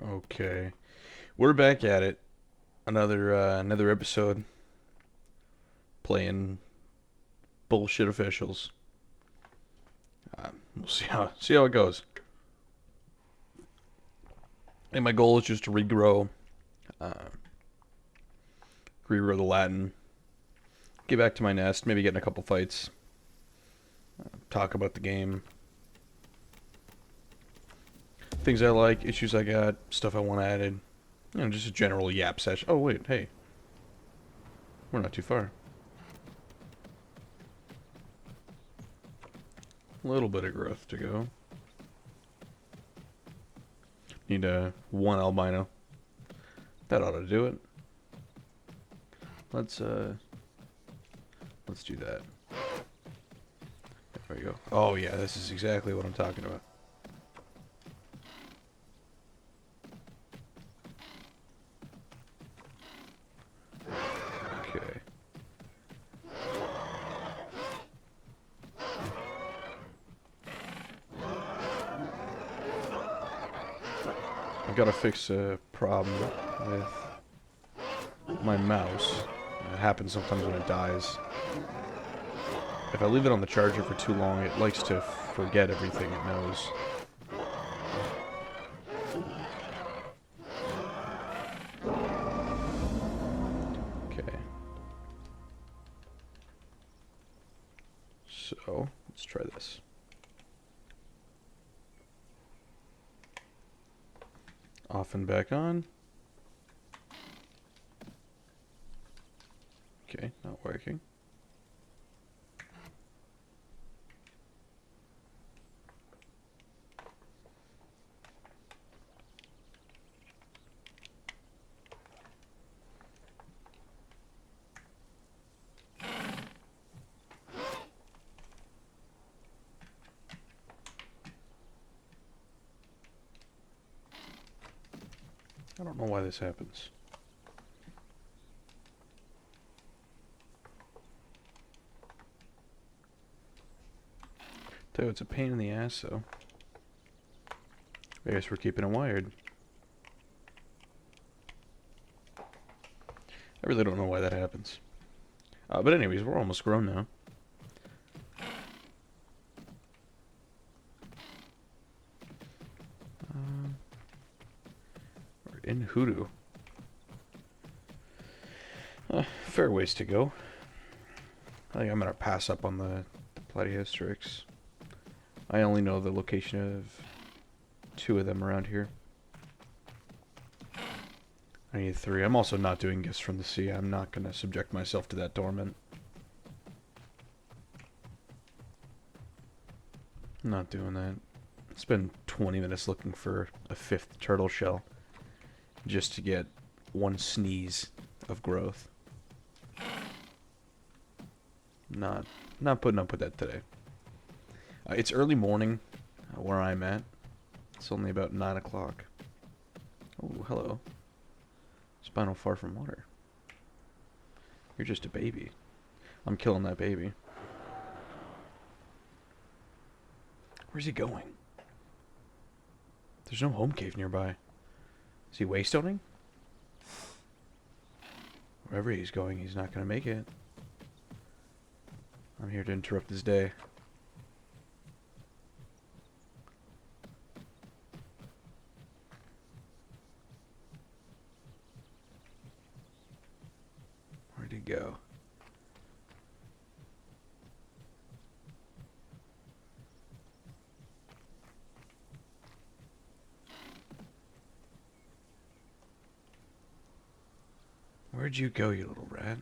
Okay, we're back at it. Another episode playing bullshit officials. We'll see how it goes. And my goal is just to uh, regrow the Latin, get back to my nest, maybe get in a couple fights, talk about the game, things I like, issues I got, stuff I want added. Just a general yap session. Oh wait, hey, we're not too far. A little bit of growth to go. Need one albino. That ought to do it. Let's let's do that. There we go. Oh yeah, this is exactly what I'm talking about. Okay. I've got to fix a problem with my mouse. It happens sometimes when it dies. If I leave it on the charger for too long, it likes to forget everything it knows. Okay. So, let's try this. Off and back on. Okay, not working. I don't know why this happens. Though it's a pain in the ass, though. I guess we're keeping it wired. I really don't know why that happens. But anyways, we're almost grown now. We're in Hoodoo. Fair ways to go. I think I'm gonna pass up on the Platyhestrix. I only know the location of two of them around here. I need three. I'm also not doing Gifts from the Sea. I'm not gonna subject myself to that torment. I'm not doing that. Spend 20 minutes looking for a fifth turtle shell just to get one sneeze of growth. Not not putting up with that today. It's early morning where I'm at. It's only about 9 o'clock. Oh, hello. Spinal far from water. You're just a baby. I'm killing that baby. Where's he going? There's no home cave nearby. Is he waystoning? Wherever he's going, he's not going to make it. I'm here to interrupt his day. Where'd he go? Where'd you go, you little rat?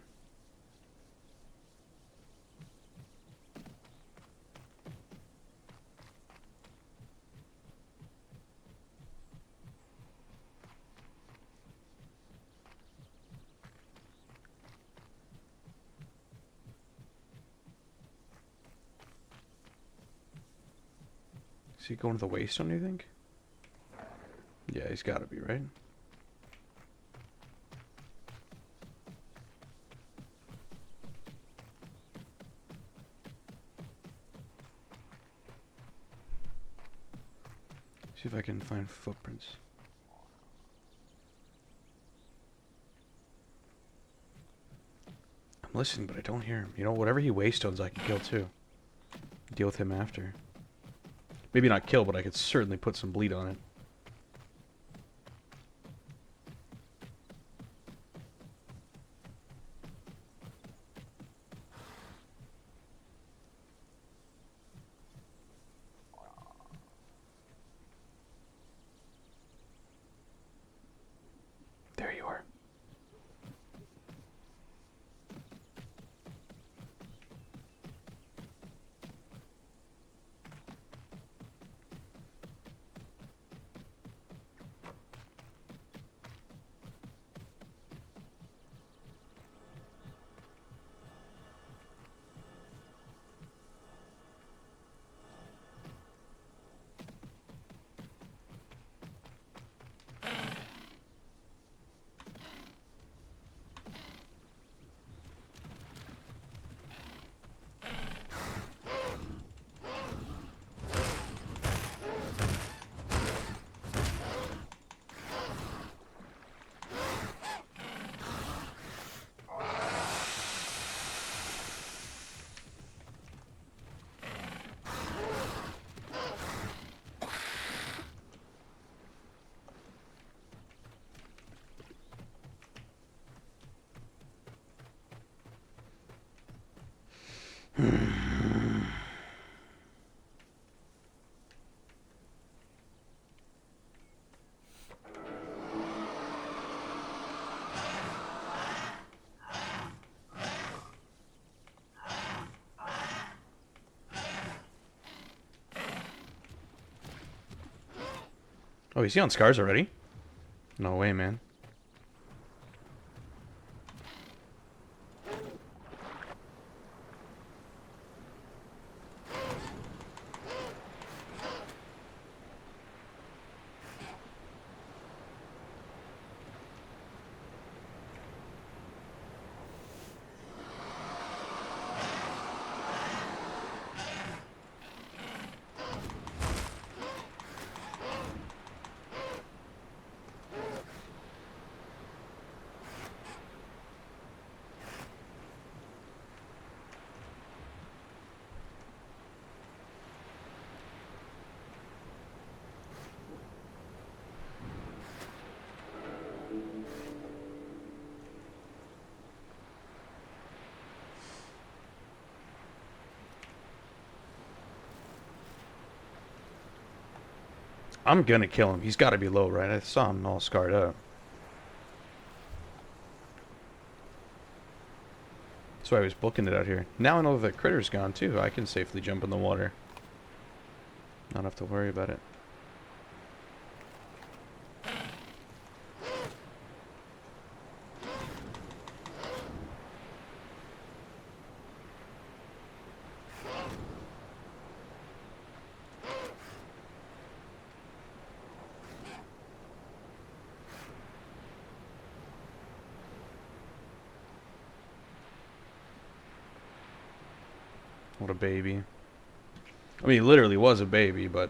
Is he going to the waystone, you think? Yeah, he's got to be, right? See if I can find footprints. I'm listening, but I don't hear him. You know, whatever he waystones, I can kill too. Deal with him after. Maybe not kill, but I could certainly put some bleed on it. There you are. Oh, is he on scars already? No way, man. I'm gonna kill him. He's gotta be low, right? I saw him all scarred up. That's why I was booking it out here. Now I know that critter's gone too. I can safely jump in the water. Not have to worry about it. What a baby. I mean, he literally was a baby, but...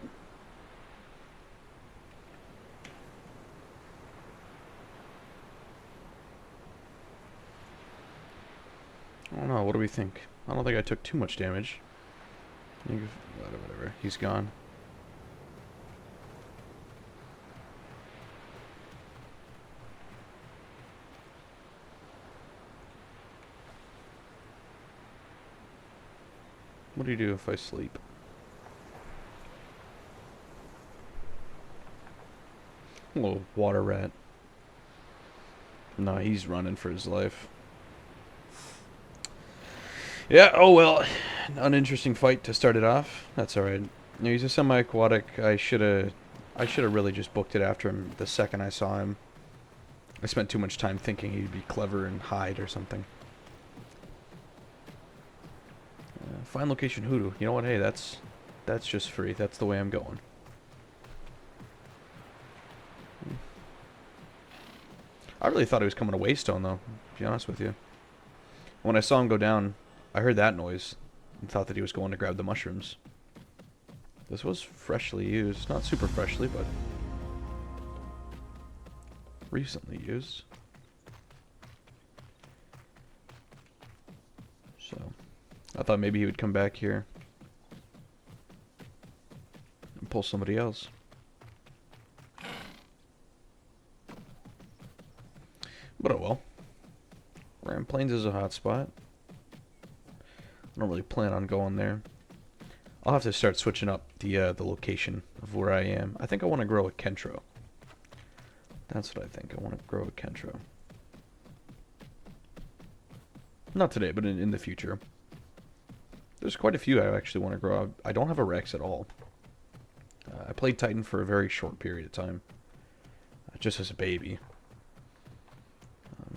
I don't know, what do we think? I don't think I took too much damage. Whatever, he's gone. What do you do if I sleep? Little water rat. No, he's running for his life. Yeah, oh well. An uninteresting fight to start it off. That's alright. He's a semi-aquatic. I should have really just booked it after him the second I saw him. I spent too much time thinking he'd be clever and hide or something. Find location Hoodoo. You know what? Hey, that's just free. That's the way I'm going. I really thought he was coming to Waystone, though, to be honest with you. When I saw him go down, I heard that noise and thought that he was going to grab the mushrooms. This was freshly used. Not super freshly, but recently used. I thought maybe he would come back here and pull somebody else. But oh well. Grand Plains is a hot spot. I don't really plan on going there. I'll have to start switching up the location of where I am. I think I want to grow a Kentro. That's what I think. I want to grow a Kentro. Not today, but in the future. There's quite a few I actually want to grow. I don't have a Rex at all. I played Titan for a very short period of time. Just as a baby.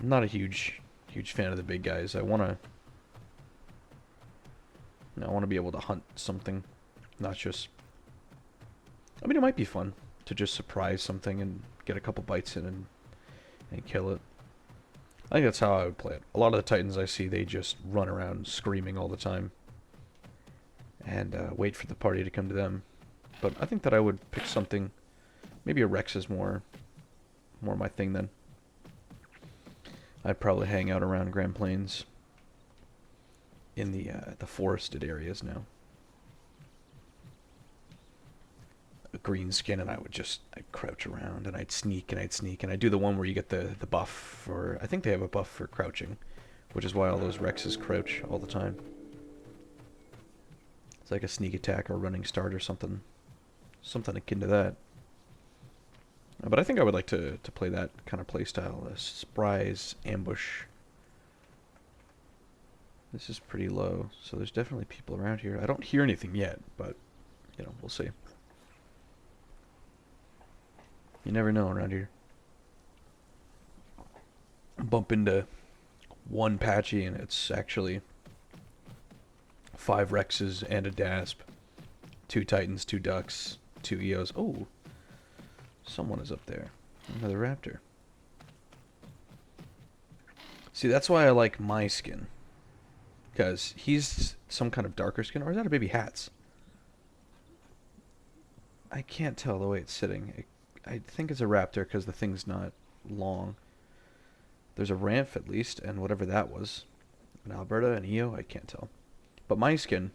I'm not a huge fan of the big guys. I want to be able to hunt something. Not just... I mean, it might be fun to just surprise something and get a couple bites in and kill it. I think that's how I would play it. A lot of the Titans I see, they just run around screaming all the time. And wait for the party to come to them. But I think that I would pick something... Maybe a Rex is more my thing then. I'd probably hang out around Grand Plains in the forested areas now. A green skin, and I'd crouch around, and I'd sneak, and I'd do the one where you get the buff for... I think they have a buff for crouching, which is why all those Rexes crouch all the time. It's like a sneak attack or running start or something. Something akin to that. But I think I would like to play that kind of playstyle. A surprise ambush. This is pretty low, so there's definitely people around here. I don't hear anything yet, but, you know, we'll see. You never know around here. Bump into one Patchy and it's actually 5 Rexes and a Dasp. 2 Titans, 2 Ducks, 2 EOs. Oh! Someone is up there. Another Raptor. See, that's why I like my skin. Because he's some kind of darker skin. Or is that a baby Hats? I can't tell the way it's sitting. I think it's a Raptor because the thing's not long. There's a Ramp at least, and whatever that was. An Alberta, an EO, I can't tell. But my skin,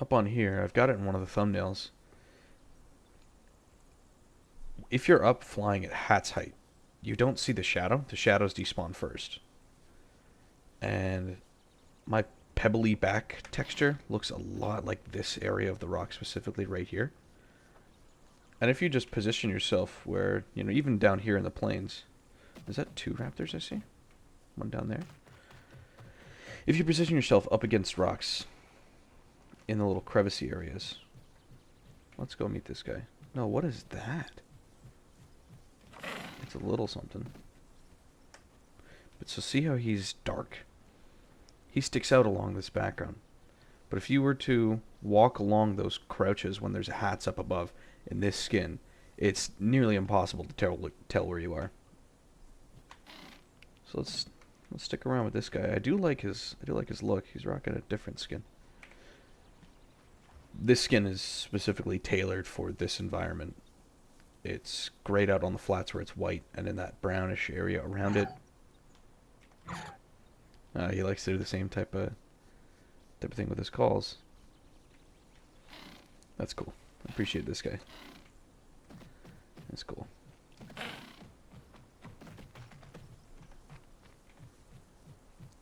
up on here, I've got it in one of the thumbnails. If you're up flying at Hat's height, you don't see the shadow. The shadows despawn first. And my pebbly back texture looks a lot like this area of the rock, specifically right here. And if you just position yourself where, you know, even down here in the plains, is that 2 Raptors I see? One down there. If you position yourself up against rocks in the little crevicey areas. Let's go meet this guy. No, what is that? It's a little something. But so see how he's dark? He sticks out along this background. But if you were to walk along those crouches when there's Hats up above in this skin, it's nearly impossible to tell where you are. So let's stick around with this guy. I do like his look. He's rocking a different skin. This skin is specifically tailored for this environment. It's great out on the flats where it's white, and in that brownish area around it. He likes to do the same type of thing with his calls. That's cool. I appreciate this guy. That's cool.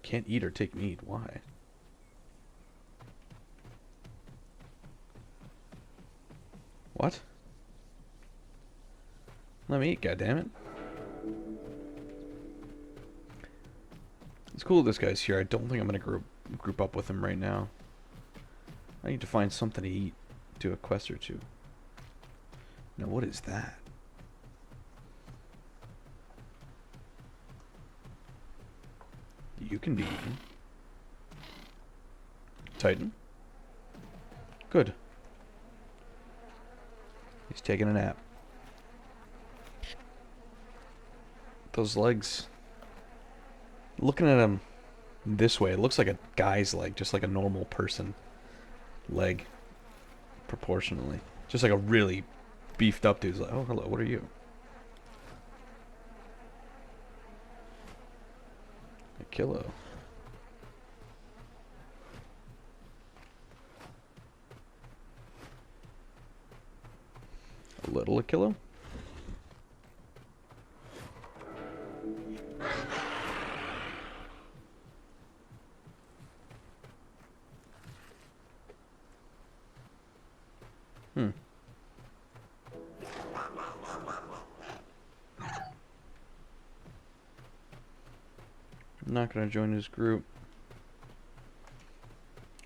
Can't eat or take meat. Why? What? Let me eat, goddammit. It's cool this guy's here. I don't think I'm going to group up with him right now. I need to find something to eat. Do a quest or two. Now, what is that? You can be eaten. Titan? Good. He's taking a nap. Those legs. Looking at him this way, it looks like a guy's leg, just like a normal person leg, proportionally. Just like a really beefed up dude's like, oh, hello, what are you? A kilo. Little Akilo? Hmm. I'm not gonna join his group.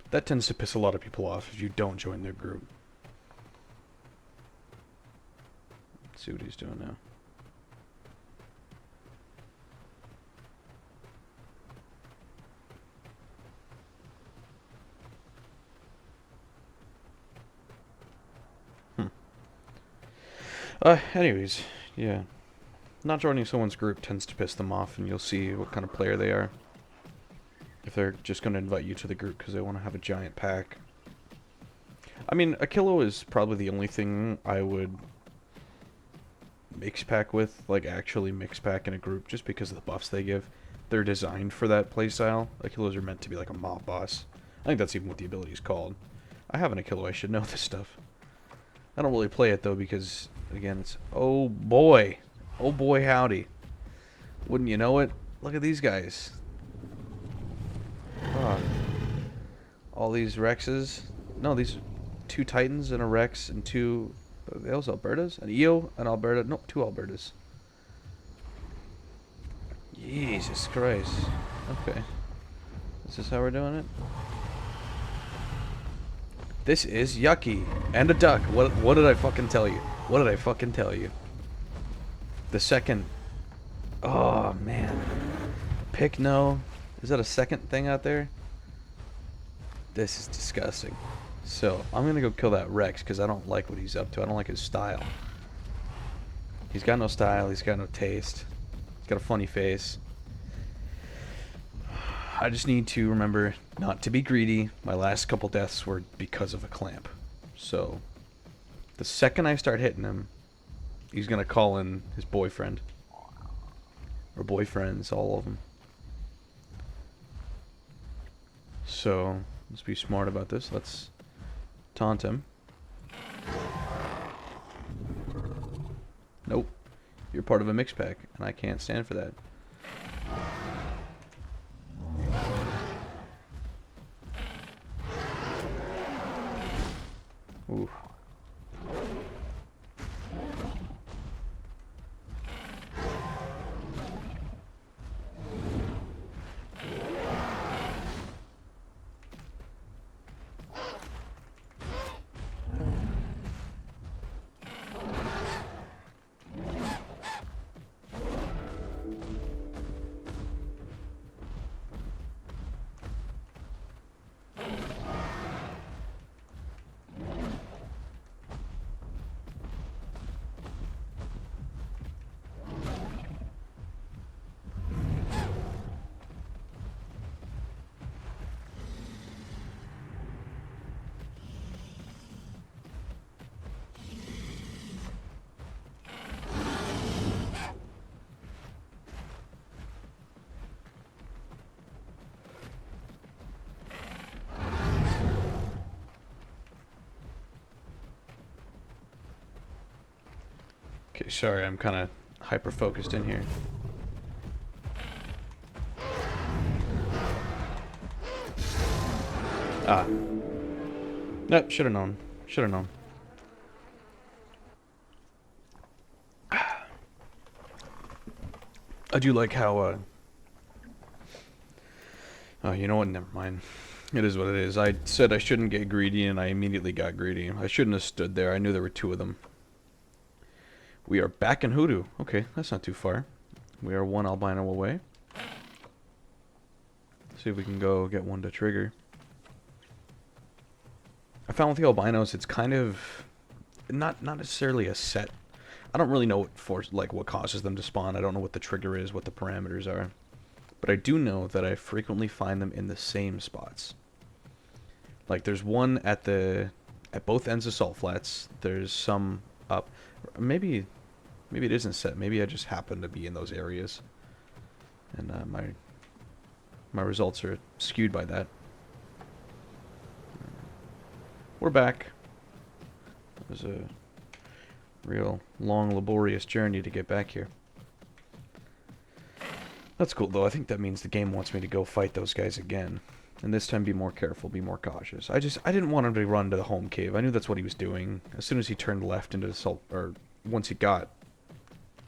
That tends to piss a lot of people off if you don't join their group. Let's see what he's doing now. Anyways, yeah. Not joining someone's group tends to piss them off, and you'll see what kind of player they are. If they're just going to invite you to the group because they want to have a giant pack. I mean, Akilo is probably the only thing I would mix pack with, like actually mix pack in a group, just because of the buffs they give. They're designed for that playstyle. Akilos are meant to be like a mob boss. I think that's even what the ability is called. I have an Akilo, I should know this stuff. I don't really play it though because, again, it's... Oh boy! Oh boy howdy. Wouldn't you know it? Look at these guys. Oh. All these Rexes. No, these 2 Titans and a Rex and 2... Are those Albertas? An EO, an Alberta. No, 2 Albertas. Jesus Christ. Okay. Is this how we're doing it? This is yucky. And a duck. What did I fucking tell you? What did I fucking tell you? The second... Oh, man. Pick no. Is that a second thing out there? This is disgusting. So, I'm gonna go kill that Rex, because I don't like what he's up to. I don't like his style. He's got no style. He's got no taste. He's got a funny face. I just need to remember not to be greedy. My last couple deaths were because of a clamp. So, the second I start hitting him, he's gonna call in his boyfriend. Or boyfriends, all of them. So, let's be smart about this. Let's taunt him. Nope. You're part of a mix pack, and I can't stand for that. Ooh. Okay, sorry, I'm kind of hyper-focused in here. Ah. Nope, should have known. Should have known. I do like how, oh, you know what? Never mind. It is what it is. I said I shouldn't get greedy, and I immediately got greedy. I shouldn't have stood there. I knew there were 2 of them. We are back in Hoodoo. Okay, that's not too far. We are 1 albino away. See if we can go get one to trigger. I found with the albinos, it's kind of not necessarily a set. I don't really know what causes them to spawn. I don't know what the trigger is, what the parameters are. But I do know that I frequently find them in the same spots. Like there's one at both ends of Salt Flats. There's some up. Maybe it isn't set. Maybe I just happen to be in those areas, and my results are skewed by that. We're back. There's a Real long, laborious journey to get back here. That's cool, though. I think that means the game wants me to go fight those guys again. And this time be more careful, be more cautious. I didn't want him to run to the home cave. I knew that's what he was doing. As soon as he turned left into the salt, or once he got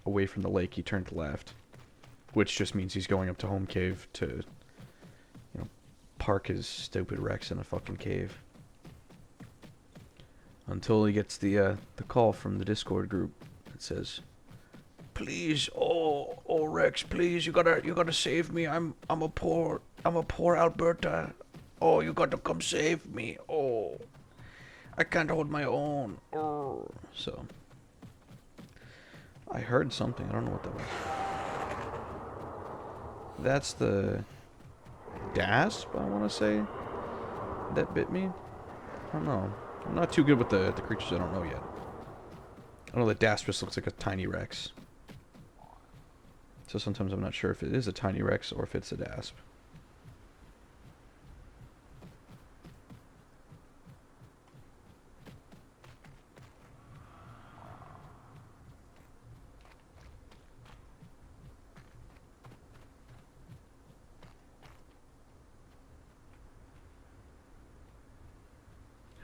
away from the lake, he turned left. Which just means he's going up to home cave to, you know, park his stupid Rex in a fucking cave. Until he gets the call from the Discord group that says, "Please, oh Rex, please, you gotta save me. I'm a poor Alberta. Oh, you gotta come save me. Oh, I can't hold my own. Oh." So I heard something. I don't know what that was. That's the Dasp, I want to say, that bit me. I don't know. I'm not too good with the creatures I don't know yet. I know that Dasp just looks like a tiny Rex. So sometimes I'm not sure if it is a tiny Rex or if it's a Dasp.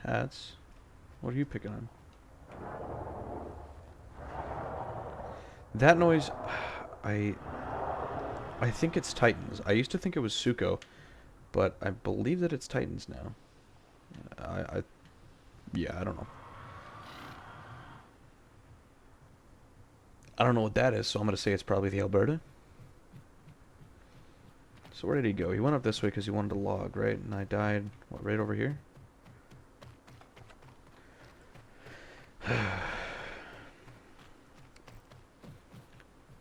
Hats. What are you picking on? That noise, I think it's Titans. I used to think it was Suko, but I believe that it's Titans now. Yeah, I don't know. I don't know what that is, so I'm gonna say it's probably the Alberta. So where did he go? He went up this way because he wanted to log, right? And I died, what, right over here?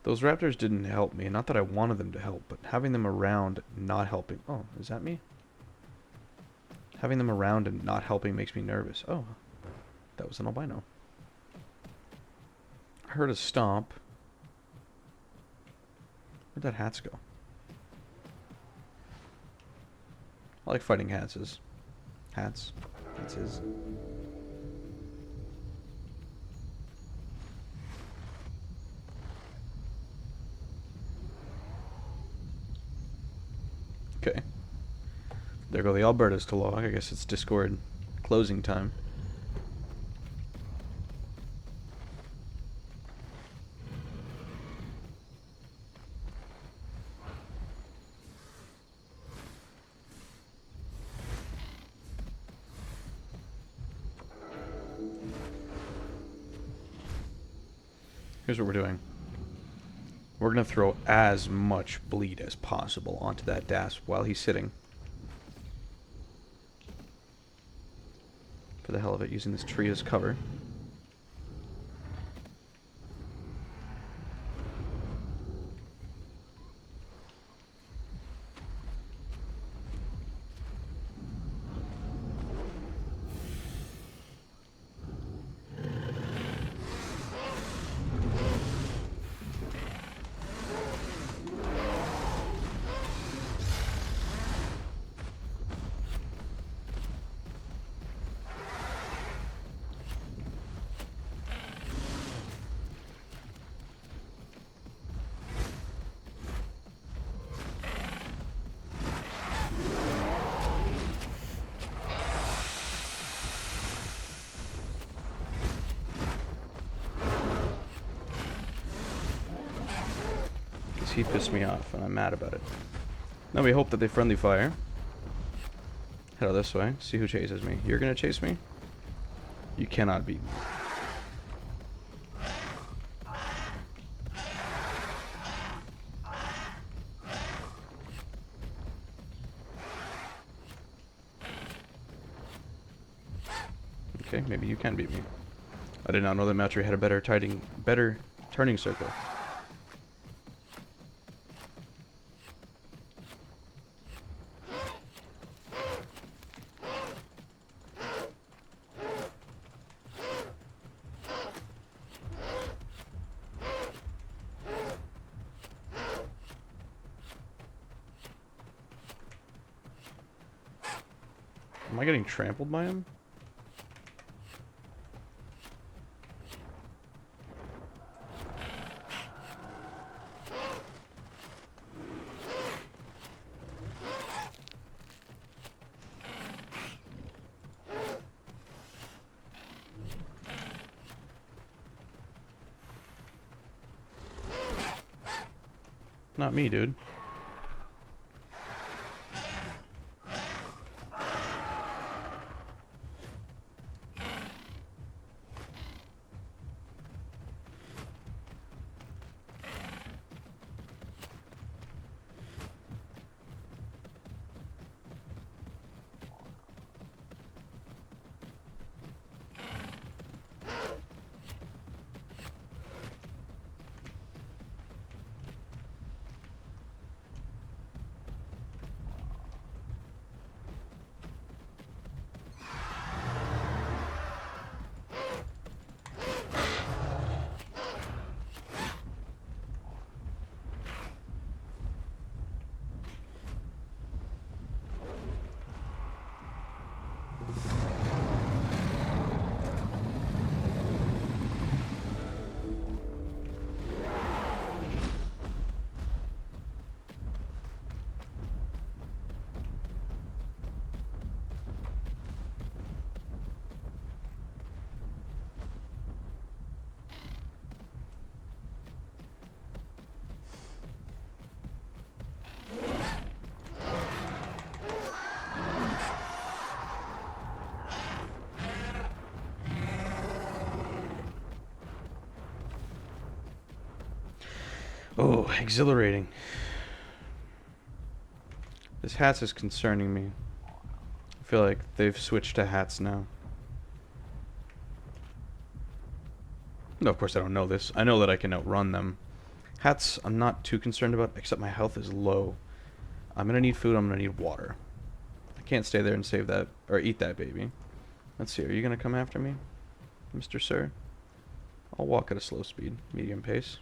Those raptors didn't help me. Not that I wanted them to help, but having them around not helping. Oh, is that me? Having them around and not helping makes me nervous. Oh, that was an albino. I heard a stomp. Where'd that hats go? I like fighting hats. Hats. That's his. Okay. There go the Albertas to log. I guess it's Discord closing time. Here's what we're doing. We're going to throw as much bleed as possible onto that Dasp while he's sitting. For the hell of it, using this tree as cover. He pissed me off, and I'm mad about it. Now we hope that they friendly fire. Head out this way. See who chases me. You're gonna chase me? You cannot beat me. Okay, maybe you can beat me. I did not know that Matry had a better turning circle. Am I getting trampled by him? Not me, dude. Oh, exhilarating. This hats is concerning me. I feel like they've switched to hats now. No, of course I don't know this. I know that I can outrun them. Hats I'm not too concerned about, except my health is low. I'm gonna need food, I'm gonna need water. I can't stay there and save that, or eat that baby. Let's see, are you gonna come after me, Mr. Sir? I'll walk at a slow speed, medium pace.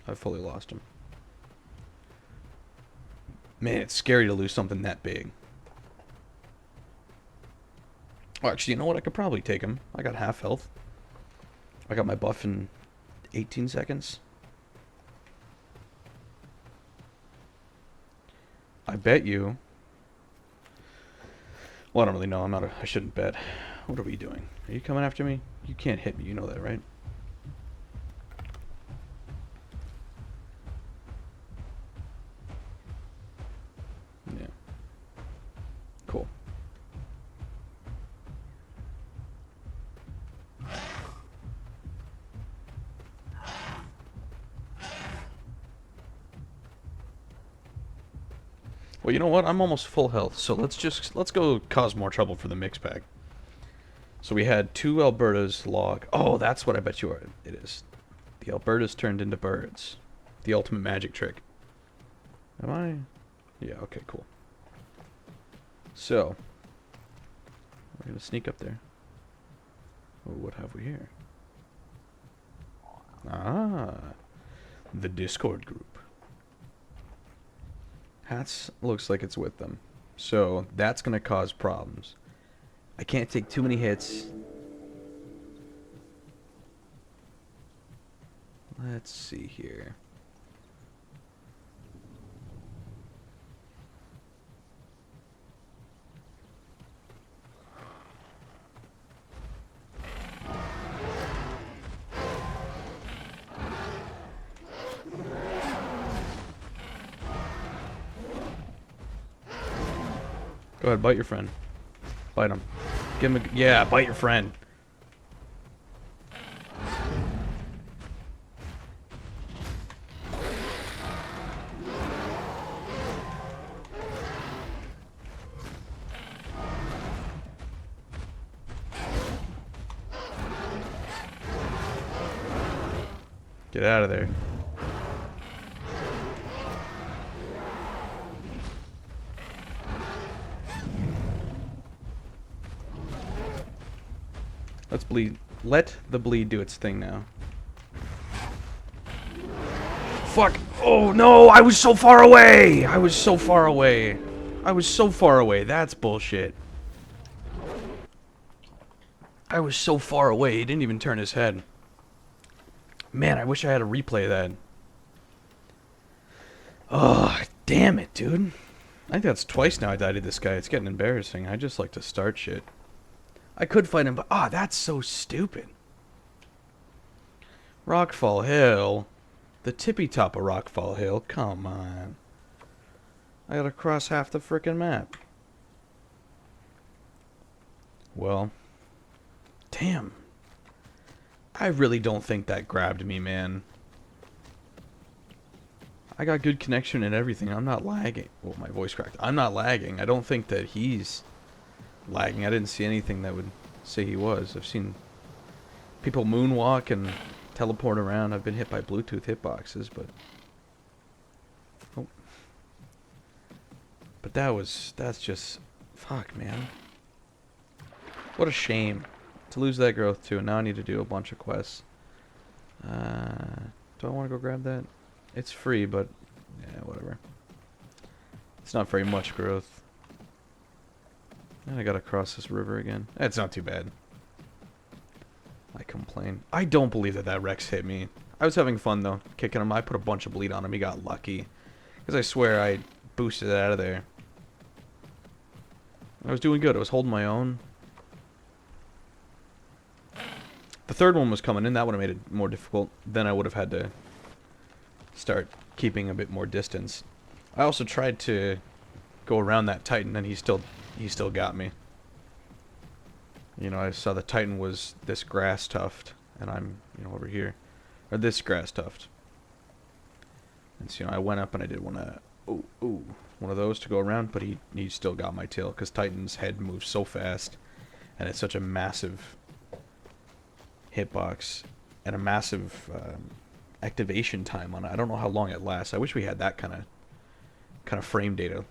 I've fully lost him. Man, it's scary to lose something that big. Oh, actually, you know what? I could probably take him. I got half health. I got my buff in 18 seconds. I bet you... Well, I don't really know. I shouldn't bet. What are we doing? Are you coming after me? You can't hit me. You know that, right? Yeah. Cool. Well, you know what? I'm almost full health, so let's go cause more trouble for the mix pack. So we had 2 Albertas log. Oh, that's what I bet you are. It is. The Albertas turned into birds. The ultimate magic trick. Am I? Yeah, okay, cool. So, we're going to sneak up there. Oh, what have we here? Ah, the Discord group. Hats looks like it's with them. So, that's going to cause problems. I can't take too many hits. Let's see here. Go ahead, bite your friend. Bite him. Give him a... Yeah, bite your friend. Get out of there. Let's bleed. Let the bleed do its thing now. Fuck! Oh no! I was so far away! I was so far away. I was so far away. That's bullshit. I was so far away. He didn't even turn his head. Man, I wish I had a replay of that. Oh, damn it, dude. I think that's twice now I died to this guy. It's getting embarrassing. I just like to start shit. I could fight him, but... Ah, that's so stupid. Rockfall Hill? The tippy top of Rockfall Hill? Come on. I gotta cross half the frickin' map. Well. Damn. I really don't think that grabbed me, man. I got good connection and everything. I'm not lagging. Oh, my voice cracked. I'm not lagging. I don't think that he's lagging. I didn't see anything that would say he was. I've seen people moonwalk and teleport around. I've been hit by Bluetooth hitboxes, but... Oh. But that's just... Fuck, man. What a shame. To lose that growth, too. Now I need to do a bunch of quests. Do I want to go grab that? It's free, but... Yeah, whatever. It's not very much growth. And I gotta cross this river again. It's not too bad. I complain. I don't believe that Rex hit me. I was having fun, though, kicking him. I put a bunch of bleed on him. He got lucky. Because I swear I boosted it out of there. I was doing good. I was holding my own. The third one was coming in. That would have made it more difficult. Then I would have had to start keeping a bit more distance. I also tried to go around that Titan, and he still got me. You know, I saw the Titan was this grass tuft, and I'm, you know, over here. Or this grass tuft. And so, you know, I went up and I did one of those to go around, but he still got my tail, because Titan's head moves so fast, and it's such a massive hitbox, and a massive activation time on it. I don't know how long it lasts. I wish we had that kind of frame data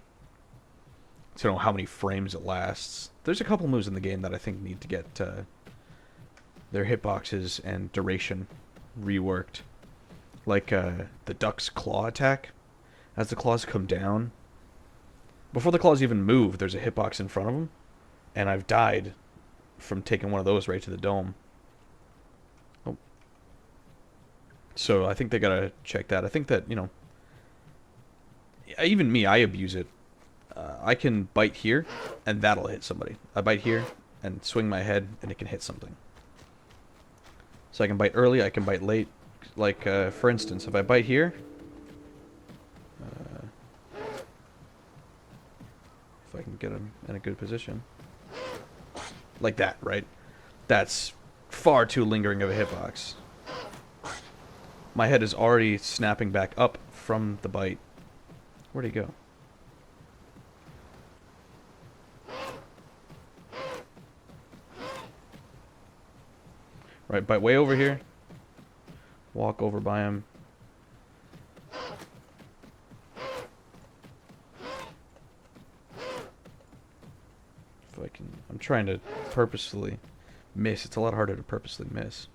to know how many frames it lasts. There's a couple moves in the game that I think need to get their hitboxes and duration reworked. Like the duck's claw attack. As the claws come down, before the claws even move, there's a hitbox in front of them. And I've died from taking one of those right to the dome. Oh. So I think they gotta check that. I think that, you know, even me, I abuse it. I can bite here, and that'll hit somebody. I bite here, and swing my head, and it can hit something. So I can bite early, I can bite late. Like, for instance, if I bite here... if I can get him in a good position. Like that, right? That's far too lingering of a hitbox. My head is already snapping back up from the bite. Where'd he go? Right, bite way over here. Walk over by him. If I can... I'm trying to purposefully miss. It's a lot harder to purposely miss.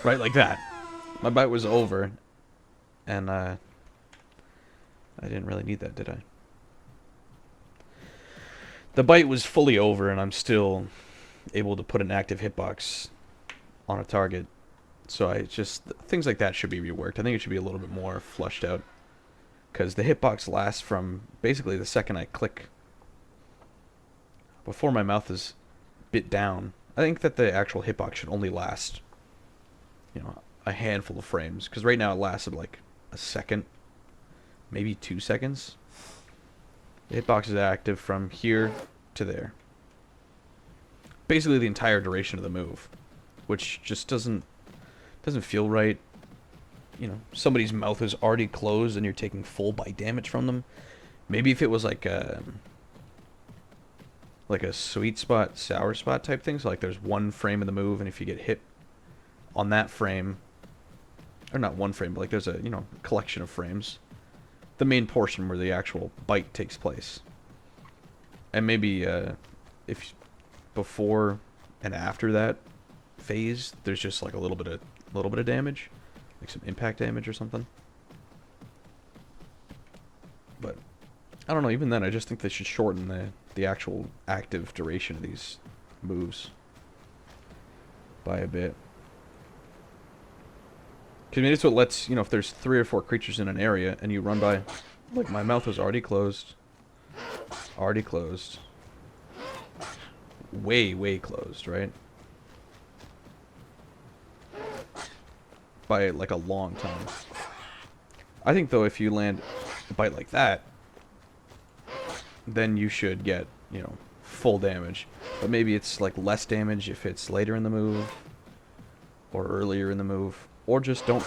Right, like that. My bite was over. And, I didn't really need that, did I? The bite was fully over, and I'm still able to put an active hitbox on a target. So I just... things like that should be reworked. I think it should be a little bit more flushed out. Because the hitbox lasts from basically the second I click. Before my mouth is bit down. I think that the actual hitbox should only last, you know, a handful of frames. Because right now it lasted like a second. Maybe 2 seconds. The hitbox is active from here to there. Basically the entire duration of the move. Which just doesn't feel right. You know, somebody's mouth is already closed and you're taking full bite damage from them. Maybe if it was like a sweet spot, sour spot type thing. So like there's one frame of the move, and if you get hit on that frame, or not one frame, but like there's a, you know, collection of frames. The main portion where the actual bite takes place. And maybe if before and after that phase, there's just like a little bit of damage. Like some impact damage or something. But I don't know, even then I just think they should shorten the actual active duration of these moves by a bit. Because I mean, it's what lets, you know, if there's 3 or 4 creatures in an area and you run by... Look, my mouth was already closed. Already closed. Way, way closed, right? by like a long time. I think though if you land a bite like that, then you should get, you know, full damage. But maybe it's like less damage if it's later in the move or earlier in the move, or just don't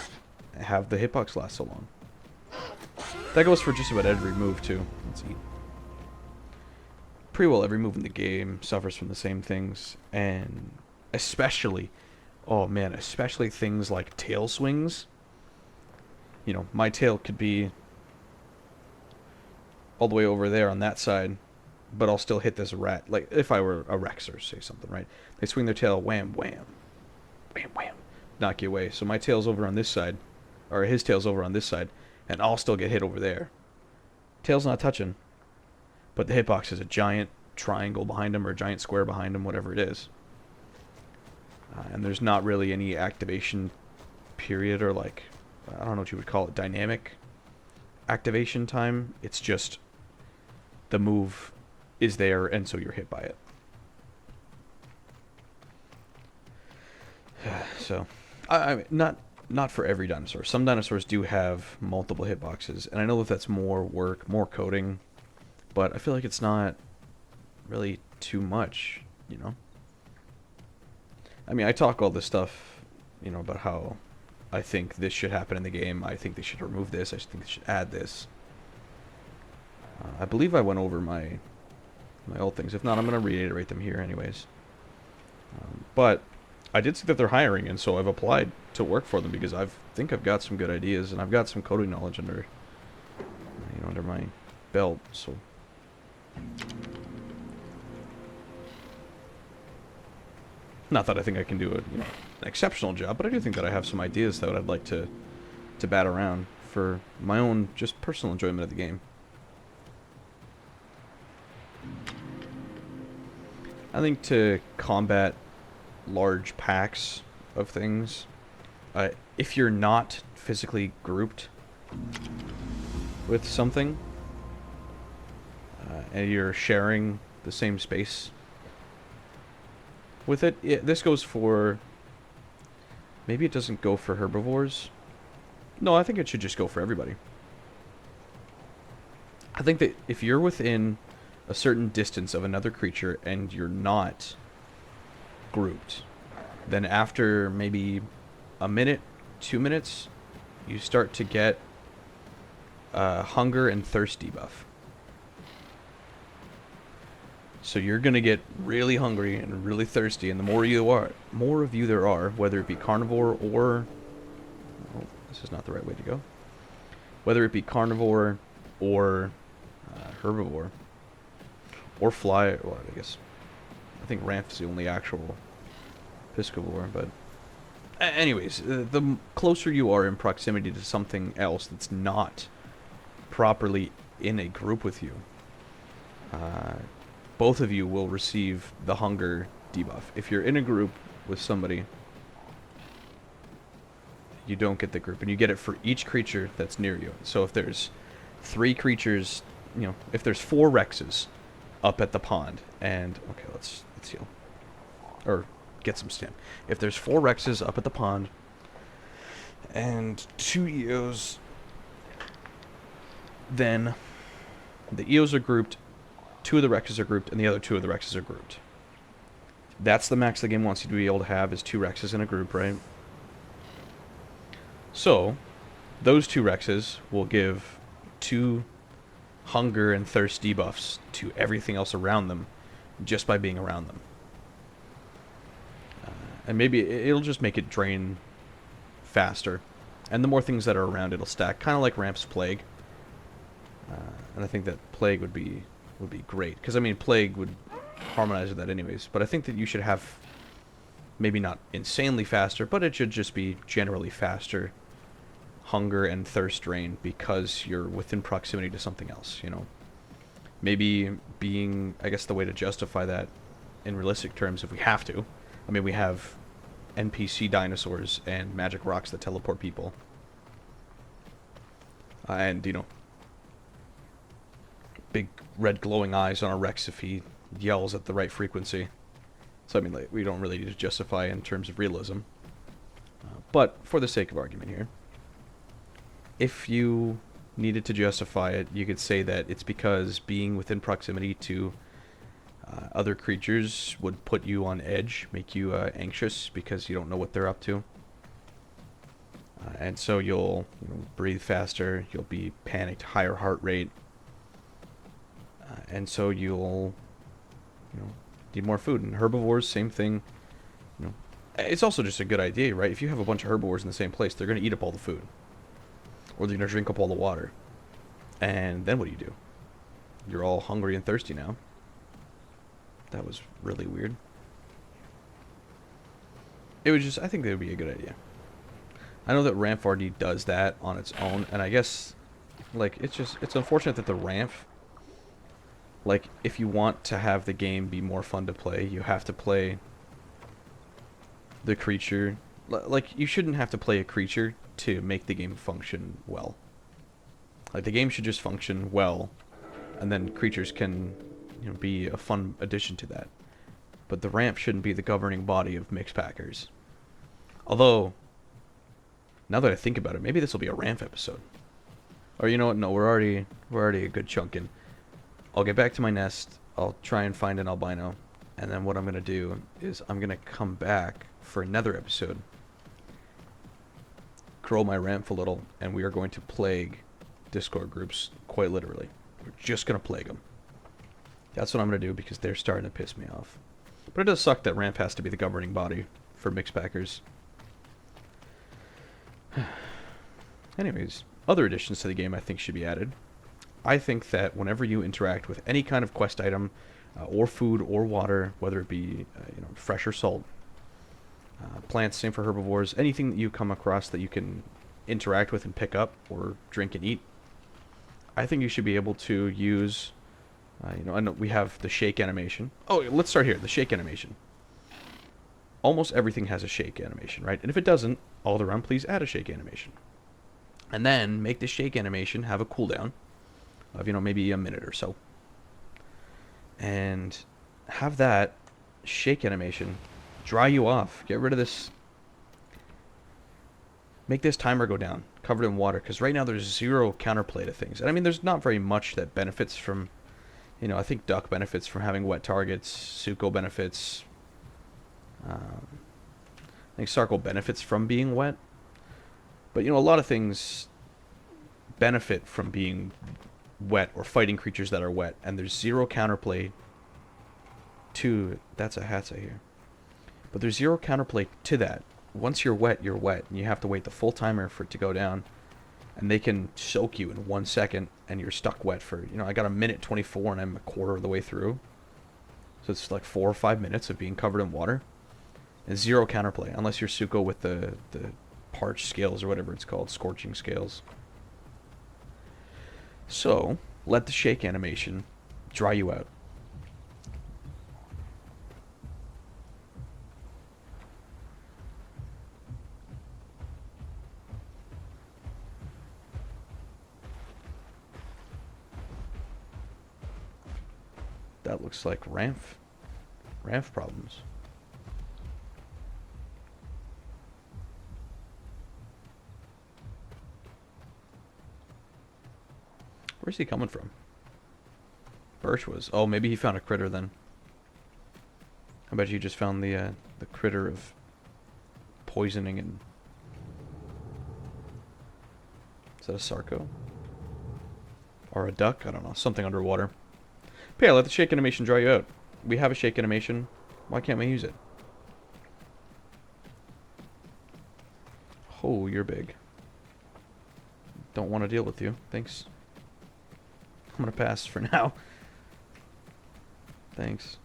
have the hitbox last so long. That goes for just about every move too. Let's eat. Pretty well every move in the game suffers from the same things, and especially, oh man, especially things like tail swings. You know, my tail could be all the way over there on that side, but I'll still hit this rat. Like, if I were a Rexer, say something, right? They swing their tail, wham, wham, wham, wham, knock you away. So my tail's over on this side, or his tail's over on this side, and I'll still get hit over there. Tail's not touching, but the hitbox is a giant triangle behind him, or a giant square behind him, whatever it is. And there's not really any activation period, or like, I don't know what you would call it, dynamic activation time. It's just the move is there, and so you're hit by it. So, I mean, not for every dinosaur. Some dinosaurs do have multiple hitboxes, and I know that that's more work, more coding, but I feel like it's not really too much, you know? I mean, I talk all this stuff, you know, about how I think this should happen in the game. I think they should remove this. I think they should add this. I believe I went over my old things. If not, I'm going to reiterate them here anyways. But I did see that they're hiring, and so I've applied to work for them because I think I've got some good ideas, and I've got some coding knowledge under, you know, under my belt. So not that I think I can do an exceptional job, but I do think that I have some ideas that I'd like to bat around for my own just personal enjoyment of the game. I think to combat large packs of things, if you're not physically grouped with something, and you're sharing the same space with it, this goes for, maybe it doesn't go for herbivores. No, I think it should just go for everybody. I think that if you're within a certain distance of another creature and you're not grouped, then after maybe a minute, 2 minutes, you start to get hunger and thirst debuff. So you're gonna get really hungry and really thirsty, and the more of you there are, whether it be carnivore or, oh, this is not the right way to go. Whether it be carnivore or herbivore or fly, well, I think Ramp is the only actual piscivore, but anyways, the closer you are in proximity to something else that's not properly in a group with you, both of you will receive the hunger debuff. If you're in a group with somebody, you don't get the group, and you get it for each creature that's near you. So if there's 3 creatures, if there's 4 Rexes up at the pond, and okay, let's heal or get some stamina. If there's 4 Rexes up at the pond and 2 Eos, then the Eos are grouped, 2 of the Rexes are grouped, and the other 2 of the Rexes are grouped. That's the max the game wants you to be able to have, is 2 Rexes in a group, right? So, those 2 Rexes will give 2 hunger and thirst debuffs to everything else around them just by being around them. And maybe it'll just make it drain faster. And the more things that are around, it'll stack, kind of like Ramp's Plague. And I think that Plague would be great, because I mean Plague would harmonize with that anyways, but I think that you should have maybe not insanely faster, but it should just be generally faster hunger and thirst drain because you're within proximity to something else, maybe being, I guess the way to justify that in realistic terms, if we have to, I mean, we have NPC dinosaurs and magic rocks that teleport people, and big red glowing eyes on a Rex if he yells at the right frequency. So I mean, like, we don't really need to justify in terms of realism. But for the sake of argument here, if you needed to justify it, you could say that it's because being within proximity to other creatures would put you on edge, make you anxious because you don't know what they're up to. And so you'll breathe faster, you'll be panicked, higher heart rate, and so you'll need more food. And herbivores, same thing. It's also just a good idea, right? If you have a bunch of herbivores in the same place, they're going to eat up all the food, or they're going to drink up all the water. And then what do? You're all hungry and thirsty now. That was really weird. I think that would be a good idea. I know that Ramp4D does that on its own, and I guess, it's unfortunate that the Ramp, if you want to have the game be more fun to play, you have to play the creature. You shouldn't have to play a creature to make the game function well. The game should just function well, and then creatures can, be a fun addition to that. But the Ramp shouldn't be the governing body of Mixpackers. Although, now that I think about it, maybe this will be a Ramp episode. Or you know what? No, we're already a good chunk in. I'll get back to my nest. I'll try and find an albino, and then what I'm gonna do is I'm gonna come back for another episode. Grow my Ramp a little, and we are going to plague Discord groups quite literally. We're just gonna plague them. That's what I'm gonna do because they're starting to piss me off. But it does suck that Ramp has to be the governing body for Mixpackers. Anyways, other additions to the game I think should be added. I think that whenever you interact with any kind of quest item, or food or water, whether it be fresh or salt, plants, same for herbivores, anything that you come across that you can interact with and pick up or drink and eat, I think you should be able to use, I know we have the shake animation. Oh, let's start here, the shake animation. Almost everything has a shake animation, right? And if it doesn't, Alderaan, please add a shake animation. And then make the shake animation have a cooldown of, maybe a minute or so. And have that shake animation dry you off. Get rid of this. Make this timer go down, covered in water. Because right now there's zero counterplay to things. And I mean, there's not very much that benefits from, I think Duck benefits from having wet targets. Suko benefits. I think Sarkle benefits from being wet. But, a lot of things benefit from being wet or fighting creatures that are wet. And there's zero counterplay to... That's a Hatsa here. But there's zero counterplay to that. Once you're wet, you're wet. And you have to wait the full timer for it to go down. And they can soak you in 1 second. And you're stuck wet for... I got a minute 24 and I'm a quarter of the way through. So it's like 4 or 5 minutes of being covered in water. And zero counterplay. Unless you're Suko with the parched scales or whatever it's called, scorching scales. So, let the shake animation dry you out. That looks like Ramp problems. Where's he coming from? Birch was. Oh, maybe he found a critter then. I bet you just found the critter of poisoning and... Is that a Sarco? Or a duck? I don't know. Something underwater. But yeah, let the shake animation dry you out. We have a shake animation. Why can't we use it? Oh, you're big. Don't want to deal with you. Thanks. I'm going to pass for now. Thanks.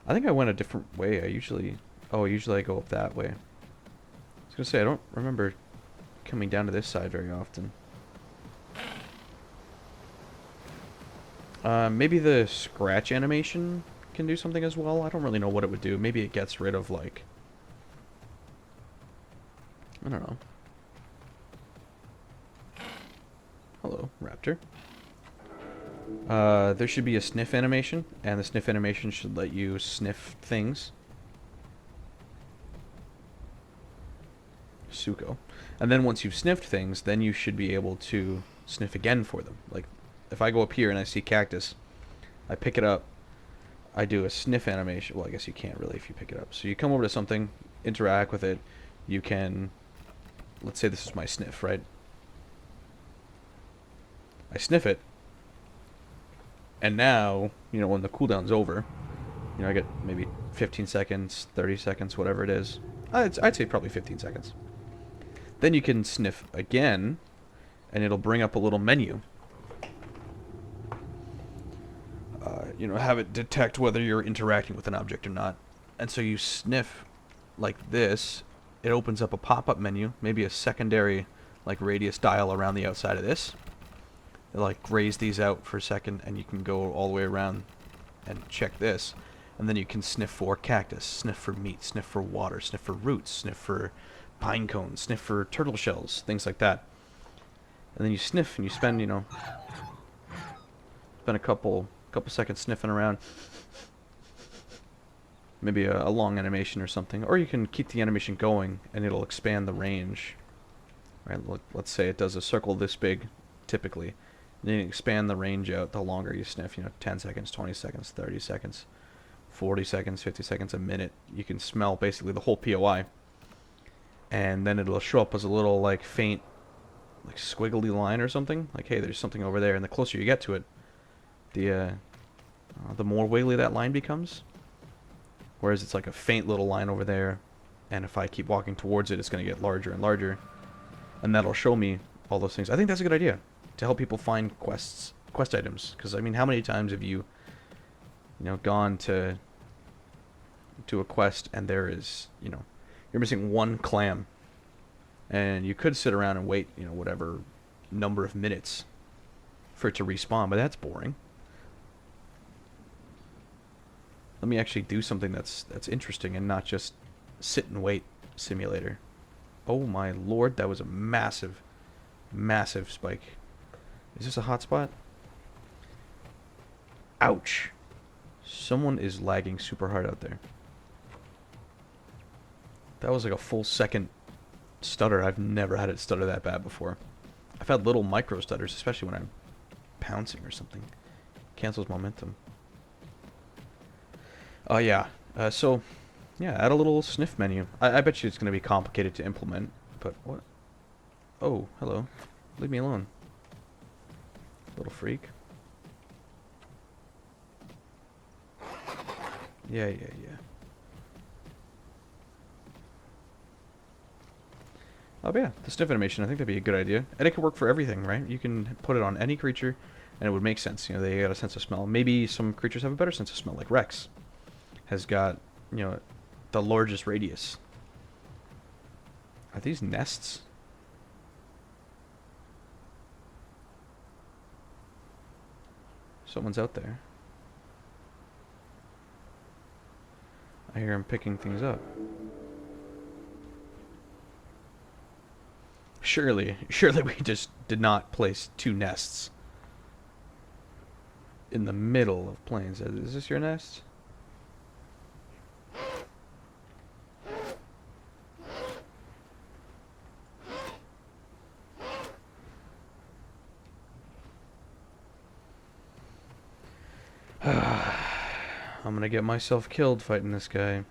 I think I went a different way. Usually I go up that way. I was going to say, I don't remember coming down to this side very often. Maybe the scratch animation can do something as well. I don't really know what it would do. Maybe it gets rid of, like... I don't know. Hello, Raptor. There should be a sniff animation, and the sniff animation should let you sniff things. Suko. And then once you've sniffed things, then you should be able to sniff again for them. Like, if I go up here and I see cactus, I pick it up, I do a sniff animation. Well, I guess you can't really if you pick it up. So you come over to something, interact with it. You can, let's say this is my sniff, right? I sniff it, and now, when the cooldown's over, I get maybe 15 seconds, 30 seconds, whatever it is. I'd say probably 15 seconds. Then you can sniff again, and it'll bring up a little menu. Have it detect whether you're interacting with an object or not. And so you sniff like this, it opens up a pop-up menu, maybe a secondary radius dial around the outside of this. It grays these out for a second, and you can go all the way around and check this. And then you can sniff for cactus, sniff for meat, sniff for water, sniff for roots, sniff for pine cones, sniff for turtle shells, things like that. And then you sniff and you spend, a couple seconds sniffing around. Maybe a long animation or something. Or you can keep the animation going and it'll expand the range. Right? Let's say it does a circle this big, typically. And then you expand the range out the longer you sniff, 10 seconds, 20 seconds, 30 seconds, 40 seconds, 50 seconds, a minute. You can smell basically the whole POI. And then it'll show up as a little faint squiggly line or something. Hey, there's something over there. And the closer you get to it, the more wiggly that line becomes. Whereas it's a faint little line over there, and if I keep walking towards it, it's going to get larger and larger, and that'll show me all those things. I think that's a good idea to help people find quest items. Because how many times have you, gone to a quest and there is, you're missing one clam, and you could sit around and wait, whatever number of minutes for it to respawn, but that's boring. Let me actually do something that's interesting and not just sit and wait simulator. Oh my lord, that was a massive, massive spike. Is this a hotspot? Ouch. Someone is lagging super hard out there. That was a full second stutter. I've never had it stutter that bad before. I've had little micro stutters, especially when I'm pouncing or something. Cancels momentum. Oh, yeah. So, yeah, add a little sniff menu. I bet you it's going to be complicated to implement, but what? Oh, hello. Leave me alone. Little freak. Yeah. Oh, yeah, the sniff animation, I think that'd be a good idea. And it could work for everything, right? You can put it on any creature, and it would make sense. They got a sense of smell. Maybe some creatures have a better sense of smell, like Rex has got, the largest radius. Are these nests? Someone's out there. I hear him picking things up. Surely we just did not place two nests in the middle of plains. Is this your nest? I'm gonna get myself killed fighting this guy.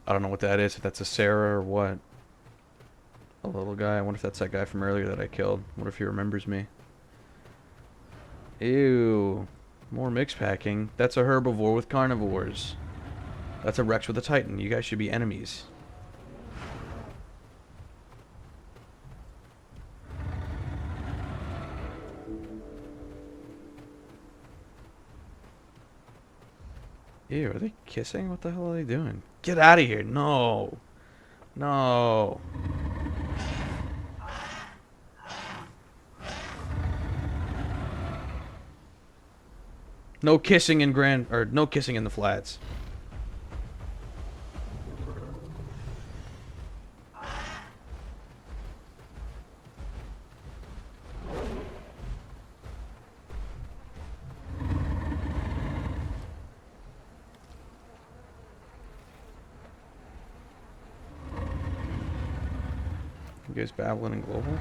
I don't know what that is, if that's a Sarah or what. A little guy. I wonder if that's that guy from earlier that I killed. I wonder if he remembers me. Ew. More mix packing. That's a herbivore with carnivores. That's a Rex with a Titan. You guys should be enemies. Ew, are they kissing? What the hell are they doing? Get out of here. No. No. No kissing in no kissing in the flats. You guys babbling in global?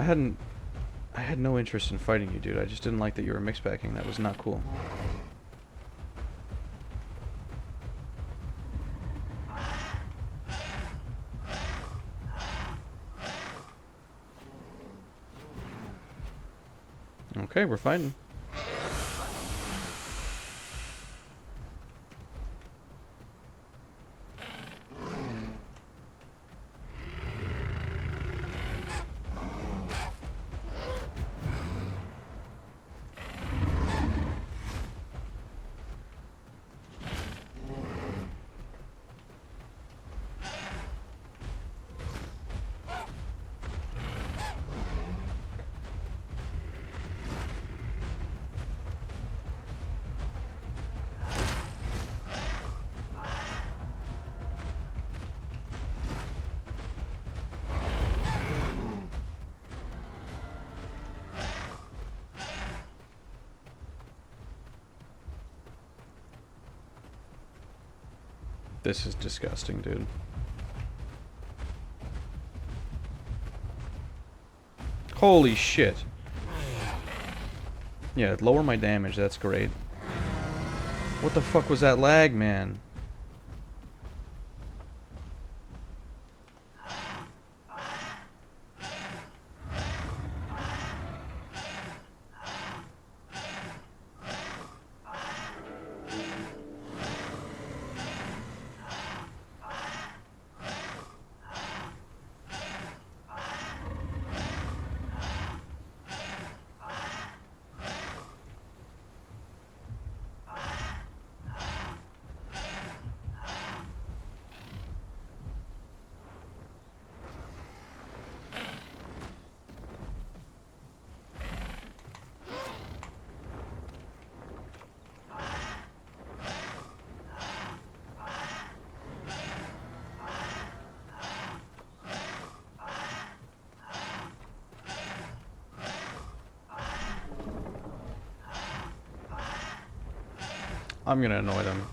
I had no interest in fighting you, dude. I just didn't like that you were mixed packing. That was not cool. Okay, we're fighting. This is disgusting, dude. Holy shit. Yeah, lower my damage, that's great. What the fuck was that lag, man? I'm gonna annoy them.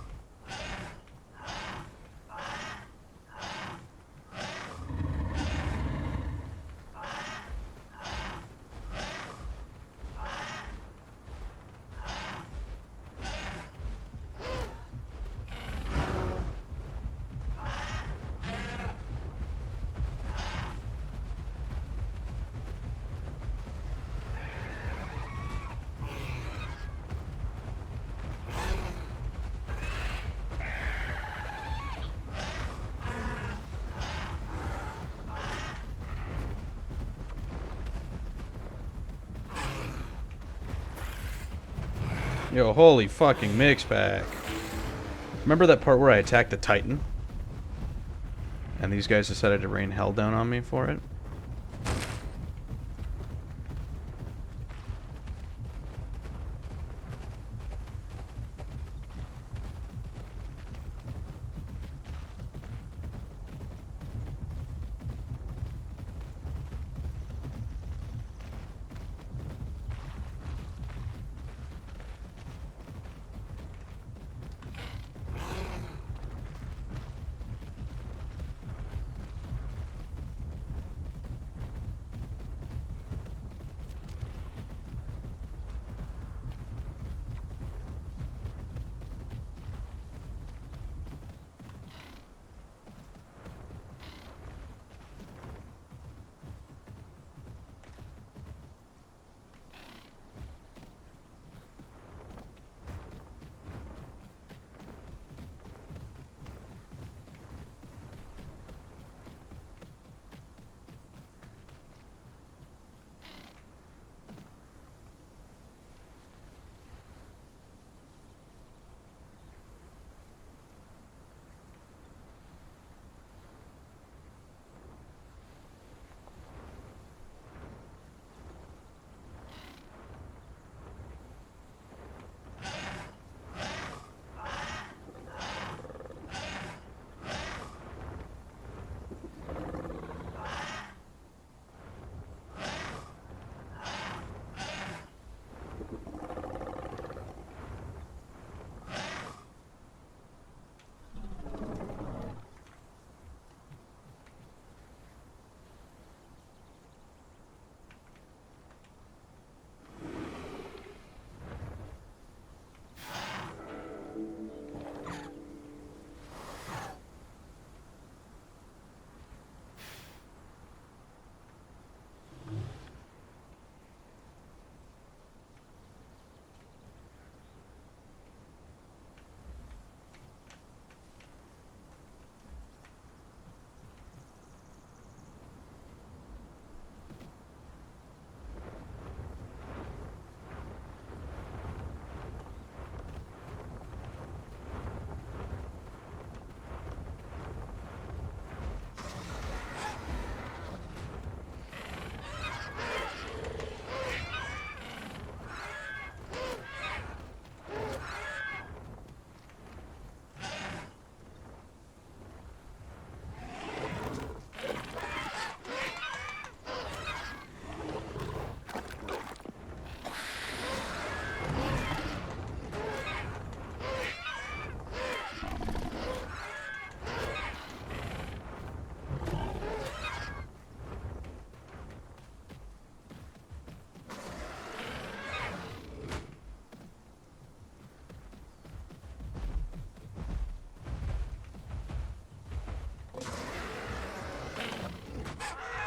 Yo, holy fucking mix pack. Remember that part where I attacked the Titan? And these guys decided to rain hell down on me for it?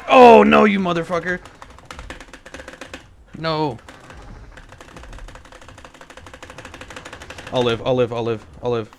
Oh, no, you motherfucker. No. I'll live, I'll live, I'll live, I'll live.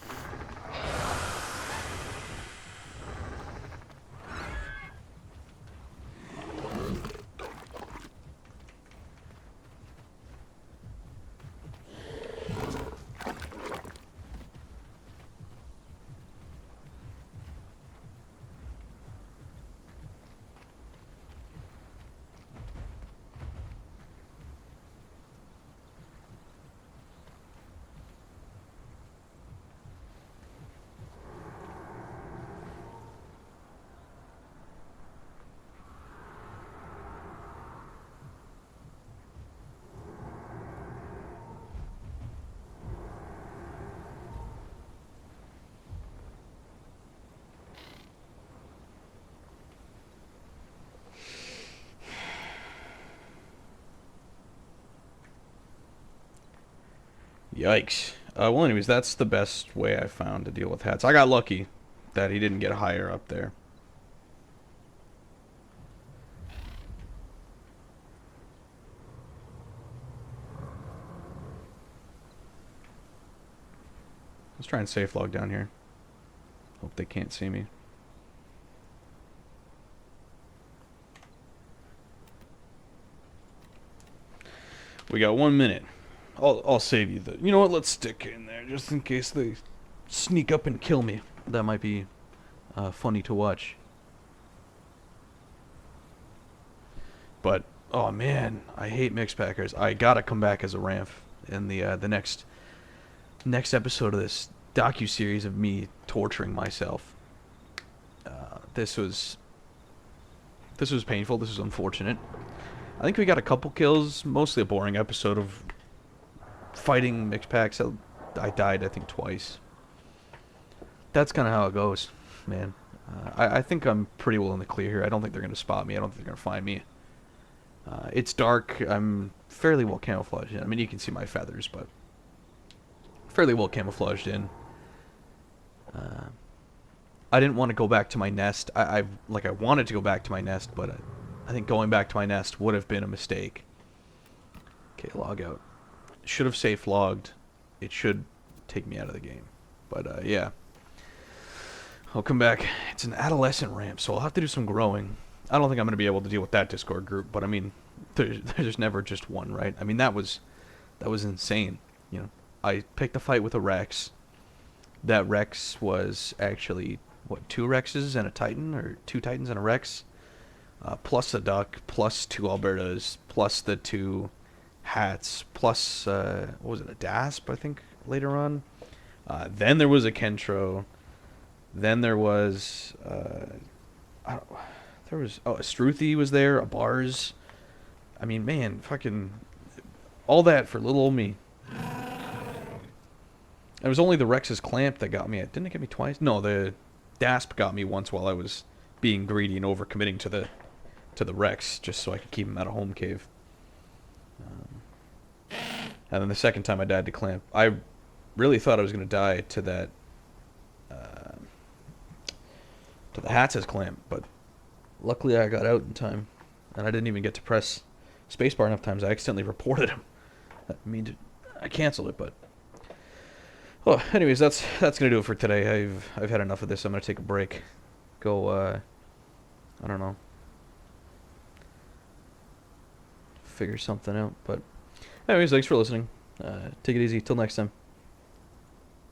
Yikes. Well, anyways, that's the best way I found to deal with hats. I got lucky that he didn't get higher up there. Let's try and safe log down here. Hope they can't see me. We got 1 minute. I'll save you the... You know what? Let's stick in there just in case they sneak up and kill me. That might be funny to watch. But, oh man, I hate Mixpackers. I gotta come back as a Ramp in the next episode of this docu-series of me torturing myself. This was painful. This was unfortunate. I think we got a couple kills. Mostly a boring episode of fighting mixed packs. I died, I think, twice. That's kind of how it goes, man. I think I'm pretty well in the clear here. I don't think they're going to spot me. I don't think they're going to find me. It's dark. I'm fairly well camouflaged in. I mean, you can see my feathers, but fairly well camouflaged in. I didn't want to go back to my nest. I wanted to go back to my nest, but I think going back to my nest would have been a mistake. Okay, log out. Should have safe logged. It should take me out of the game. But yeah. I'll come back. It's an adolescent Ramp, so I'll have to do some growing. I don't think I'm going to be able to deal with that Discord group, but I mean, there's never just one, right? I mean, that was insane. You know, I picked a fight with a Rex. That Rex was actually, what, 2 Rexes and a Titan? Or 2 Titans and a Rex? Plus a Duck, plus 2 Albertas, plus the 2 hats, plus, what was it, a Dasp, I think, later on? Then there was a Kentro. Then there was, a Struthy was there, a Bars. I mean, man, fucking, all that for little old me. It was only the Rex's Clamp that got me. Didn't it get me twice? No, the Dasp got me once while I was being greedy and overcommitting to the Rex, just so I could keep him out of home cave. And then the second time I died to Clamp, I really thought I was going to die to that, to the Hats' Clamp, but luckily I got out in time, and I didn't even get to press spacebar enough times. I accidentally reported him. I mean, I canceled it, but... Well, anyways, that's gonna do it for today. I've had enough of this. I'm gonna take a break. Go, I don't know. Figure something out, but... Anyways, thanks for listening. Take it easy. Till next time.